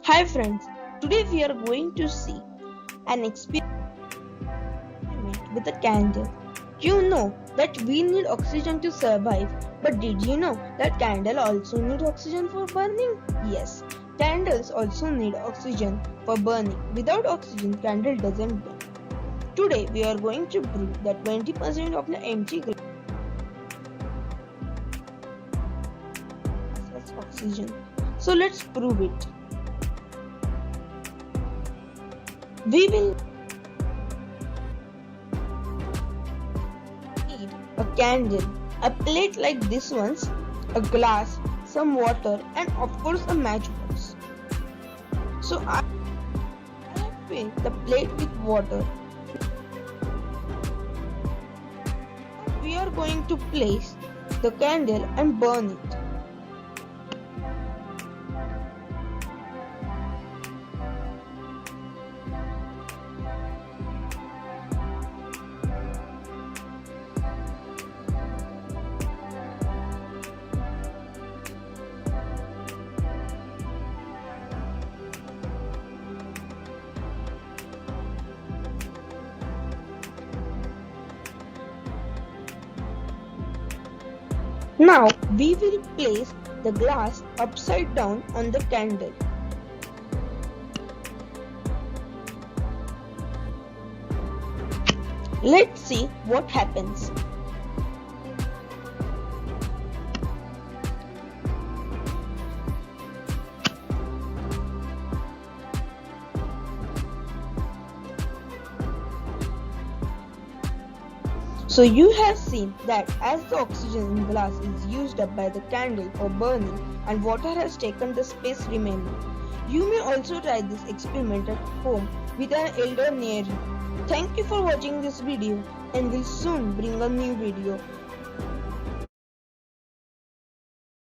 Hi friends, today we are going to see an experiment with a candle. You know that we need oxygen to survive, but did you know that candle also need oxygen for burning? Yes, candles also need oxygen for burning. Without oxygen, candle doesn't burn. Today we are going to prove that 20% of the empty glass has oxygen. So let's prove it. We will need a candle, a plate like this one's, a glass, some water, and of course a matchbox. So I have filled the plate with water. We are going to place the candle and burn it. Now we will place the glass upside down on the candle. Let's see what happens. So you have seen that as the oxygen in glass is used up by the candle for burning and water has taken the space remaining. You may also try this experiment at home with an elder near you. Thank you for watching this video and we'll soon bring a new video.